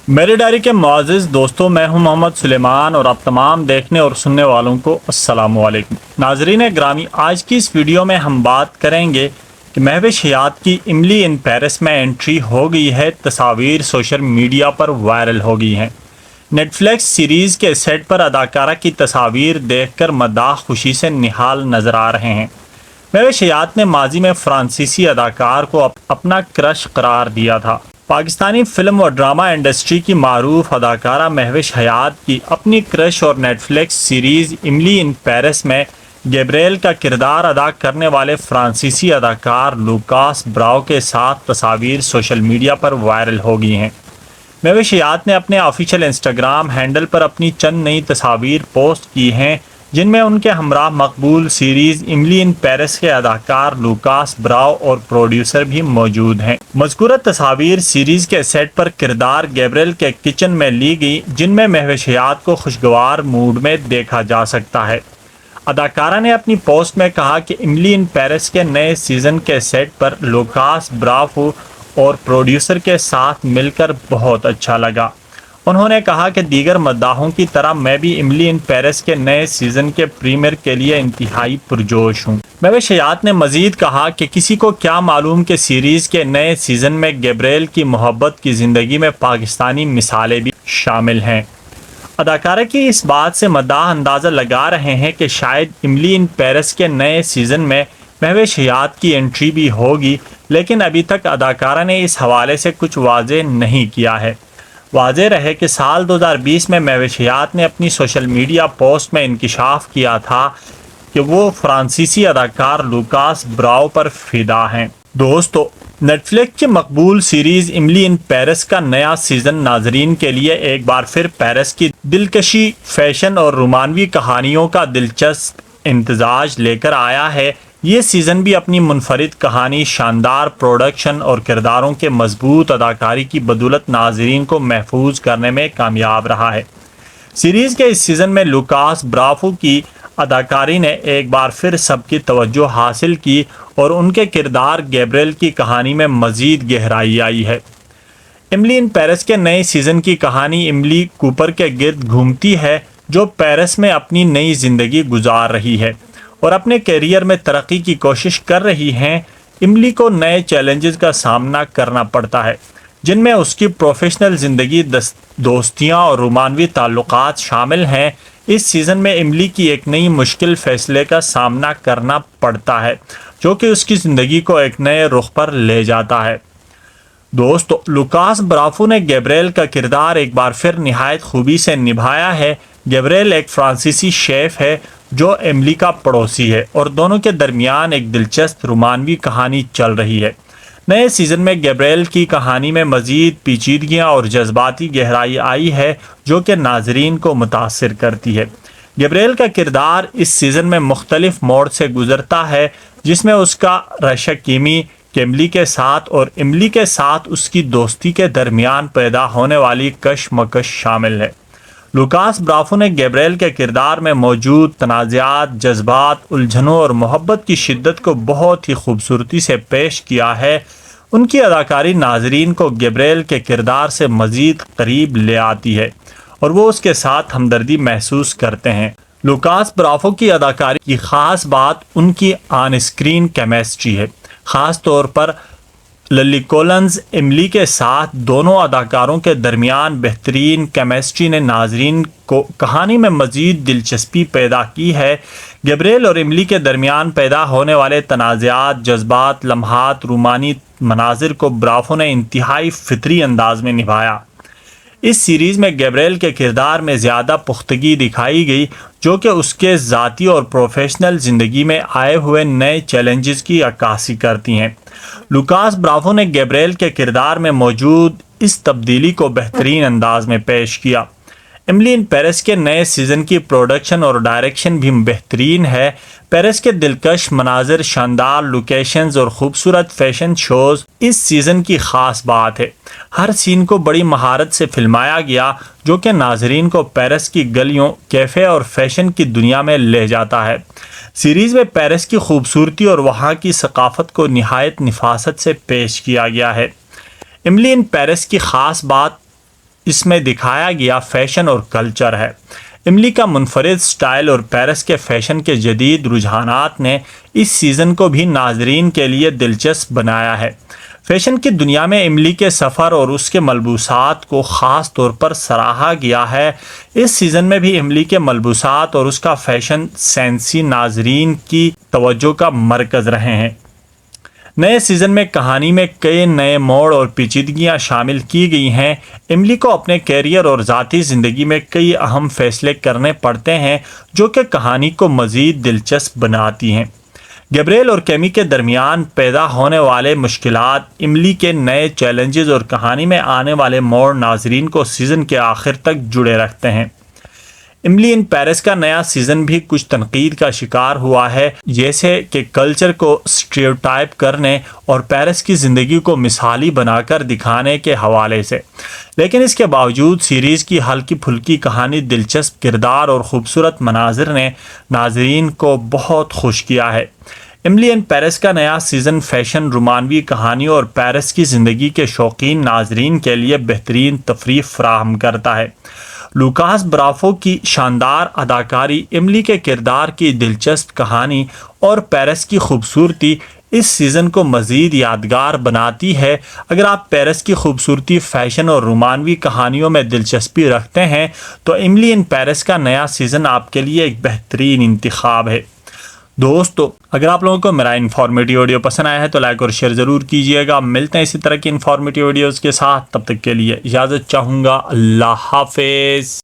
میری ڈائری کے معزز دوستوں، میں ہوں محمد سلیمان اور آپ تمام دیکھنے اور سننے والوں کو السلام علیکم۔ ناظرین گرامی، آج کی اس ویڈیو میں ہم بات کریں گے کہ مہوش حیات کی املی ان پیرس میں انٹری ہو گئی ہے۔ تصاویر سوشل میڈیا پر وائرل ہو گئی ہیں۔ نیٹ فلیکس سیریز کے سیٹ پر اداکارہ کی تصاویر دیکھ کر مداح خوشی سے نہال نظر آ رہے ہیں۔ مہوش حیات نے ماضی میں فرانسیسی اداکار کو اپنا کرش قرار دیا تھا۔ پاکستانی فلم و ڈرامہ انڈسٹری کی معروف اداکارہ مہوش حیات کی اپنی کرش اور نیٹ فلیکس سیریز املی ان پیرس میں گیبریل کا کردار ادا کرنے والے فرانسیسی اداکار لوکاس براؤ کے ساتھ تصاویر سوشل میڈیا پر وائرل ہو گئی ہیں۔ مہوش حیات نے اپنے آفیشیل انسٹاگرام ہینڈل پر اپنی چند نئی تصاویر پوسٹ کی ہیں، جن میں ان کے ہمراہ مقبول سیریز املی ان پیرس کے اداکار لوکاس براؤ اور پروڈیوسر بھی موجود ہیں۔ مذکورہ تصاویر سیریز کے سیٹ پر کردار گیبریل کے کچن میں لی گئی، جن میں مہوش حیات کو خوشگوار موڈ میں دیکھا جا سکتا ہے۔ اداکارہ نے اپنی پوسٹ میں کہا کہ املی ان پیرس کے نئے سیزن کے سیٹ پر لوکاس براؤ اور پروڈیوسر کے ساتھ مل کر بہت اچھا لگا۔ انہوں نے کہا کہ دیگر مداحوں کی طرح میں بھی املی ان پیرس کے نئے سیزن کے پریمیئر کے لیے انتہائی پرجوش ہوں۔ مہوش حیات نے مزید کہا کہ کسی کو کیا معلوم کہ سیریز کے نئے سیزن میں گیبریل کی محبت کی زندگی میں پاکستانی مثالیں بھی شامل ہیں۔ اداکارہ کی اس بات سے مداح اندازہ لگا رہے ہیں کہ شاید املی ان پیرس کے نئے سیزن میں مہوش حیات کی انٹری بھی ہوگی، لیکن ابھی تک اداکارہ نے اس حوالے سے کچھ واضح نہیں کیا ہے۔ واضح رہے کہ سال 2020 میں مہوش حیات نے اپنی سوشل میڈیا پوسٹ میں انکشاف کیا تھا کہ وہ فرانسیسی اداکار لوکاس براؤ پر فدا ہیں۔ دوستو، نیٹ فلیکس کی مقبول سیریز املی ان پیرس کا نیا سیزن ناظرین کے لیے ایک بار پھر پیرس کی دلکشی، فیشن اور رومانوی کہانیوں کا دلچسپ امتزاج لے کر آیا ہے۔ یہ سیزن بھی اپنی منفرد کہانی، شاندار پروڈکشن اور کرداروں کے مضبوط اداکاری کی بدولت ناظرین کو محفوظ کرنے میں کامیاب رہا ہے۔ سیریز کے اس سیزن میں لوکاس براؤ کی اداکاری نے ایک بار پھر سب کی توجہ حاصل کی اور ان کے کردار گیبریل کی کہانی میں مزید گہرائی آئی ہے۔ املی ان پیرس کے نئے سیزن کی کہانی املی کوپر کے گرد گھومتی ہے، جو پیرس میں اپنی نئی زندگی گزار رہی ہے اور اپنے کیریئر میں ترقی کی کوشش کر رہی ہیں۔ املی کو نئے چیلنجز کا سامنا کرنا پڑتا ہے، جن میں اس کی پروفیشنل زندگی، دوستیاں اور رومانوی تعلقات شامل ہیں۔ اس سیزن میں املی کی ایک نئی مشکل فیصلے کا سامنا کرنا پڑتا ہے، جو کہ اس کی زندگی کو ایک نئے رخ پر لے جاتا ہے۔ دوستو، لوکاس براؤ نے گیبریل کا کردار ایک بار پھر نہایت خوبی سے نبھایا ہے۔ گیبریل ایک فرانسیسی شیف ہے جو املی کا پڑوسی ہے، اور دونوں کے درمیان ایک دلچسپ رومانوی کہانی چل رہی ہے۔ نئے سیزن میں گیبریل کی کہانی میں مزید پیچیدگیاں اور جذباتی گہرائی آئی ہے، جو کہ ناظرین کو متاثر کرتی ہے۔ گیبریل کا کردار اس سیزن میں مختلف موڑ سے گزرتا ہے، جس میں اس کا رشک کیمی املی کے ساتھ اور املی کے ساتھ اس کی دوستی کے درمیان پیدا ہونے والی کشمکش شامل ہے۔ لوکاس براؤ نے گیبریل کے کردار میں موجود تنازعات، جذبات، الجھنوں اور محبت کی شدت کو بہت ہی خوبصورتی سے پیش کیا ہے۔ ان کی اداکاری ناظرین کو گیبریل کے کردار سے مزید قریب لے آتی ہے اور وہ اس کے ساتھ ہمدردی محسوس کرتے ہیں۔ لوکاس براؤ کی اداکاری کی خاص بات ان کی آن اسکرین کیمسٹری ہے۔ خاص طور پر للی کولنز املی کے ساتھ دونوں اداکاروں کے درمیان بہترین کیمسٹری نے ناظرین کو کہانی میں مزید دلچسپی پیدا کی ہے۔ گیبریل اور املی کے درمیان پیدا ہونے والے تنازعات، جذبات، لمحات، رومانی مناظر کو براؤ نے انتہائی فطری انداز میں نبھایا۔ اس سیریز میں گیبریل کے کردار میں زیادہ پختگی دکھائی گئی، جو کہ اس کے ذاتی اور پروفیشنل زندگی میں آئے ہوئے نئے چیلنجز کی عکاسی کرتی ہیں۔ لوکاس براؤ نے گیبریل کے کردار میں موجود اس تبدیلی کو بہترین انداز میں پیش کیا۔ املی ان پیرس کے نئے سیزن کی پروڈکشن اور ڈائریکشن بھی بہترین ہے۔ پیرس کے دلکش مناظر، شاندار لوکیشنز اور خوبصورت فیشن شوز اس سیزن کی خاص بات ہے۔ ہر سین کو بڑی مہارت سے فلمایا گیا، جو کہ ناظرین کو پیرس کی گلیوں، کیفے اور فیشن کی دنیا میں لے جاتا ہے۔ سیریز میں پیرس کی خوبصورتی اور وہاں کی ثقافت کو نہایت نفاست سے پیش کیا گیا ہے۔ املی ان پیرس کی خاص بات اس میں دکھایا گیا فیشن اور کلچر ہے۔ املی کا منفرد سٹائل اور پیرس کے فیشن کے جدید رجحانات نے اس سیزن کو بھی ناظرین کے لیے دلچسپ بنایا ہے۔ فیشن کی دنیا میں املی کے سفر اور اس کے ملبوسات کو خاص طور پر سراہا گیا ہے۔ اس سیزن میں بھی املی کے ملبوسات اور اس کا فیشن سینسی ناظرین کی توجہ کا مرکز رہے ہیں۔ نئے سیزن میں کہانی میں کئی نئے موڑ اور پیچیدگیاں شامل کی گئی ہیں۔ املی کو اپنے کیریئر اور ذاتی زندگی میں کئی اہم فیصلے کرنے پڑتے ہیں جو کہ کہانی کو مزید دلچسپ بناتی ہیں۔ گیبریل اور کیمی کے درمیان پیدا ہونے والے مشکلات، املی کے نئے چیلنجز اور کہانی میں آنے والے موڑ ناظرین کو سیزن کے آخر تک جڑے رکھتے ہیں۔ املی ان پیرس کا نیا سیزن بھی کچھ تنقید کا شکار ہوا ہے، جیسے کہ کلچر کو اسٹیریوٹائپ کرنے اور پیرس کی زندگی کو مثالی بنا کر دکھانے کے حوالے سے، لیکن اس کے باوجود سیریز کی ہلکی پھلکی کہانی، دلچسپ کردار اور خوبصورت مناظر نے ناظرین کو بہت خوش کیا ہے۔ املی ان پیرس کا نیا سیزن فیشن، رومانوی کہانی اور پیرس کی زندگی کے شوقین ناظرین کے لیے بہترین تفریح فراہم کرتا ہے۔ لوکاس برافو کی شاندار اداکاری، املی کے کردار کی دلچسپ کہانی اور پیرس کی خوبصورتی اس سیزن کو مزید یادگار بناتی ہے۔ اگر آپ پیرس کی خوبصورتی، فیشن اور رومانوی کہانیوں میں دلچسپی رکھتے ہیں تو املی ان پیرس کا نیا سیزن آپ کے لیے ایک بہترین انتخاب ہے۔ دوستو، اگر آپ لوگوں کو میرا انفارمیٹیو ویڈیو پسند آیا ہے تو لائک اور شیئر ضرور کیجیے گا۔ ملتے ہیں اسی طرح کی انفارمیٹیو ویڈیوز کے ساتھ، تب تک کے لیے اجازت چاہوں گا۔ اللہ حافظ۔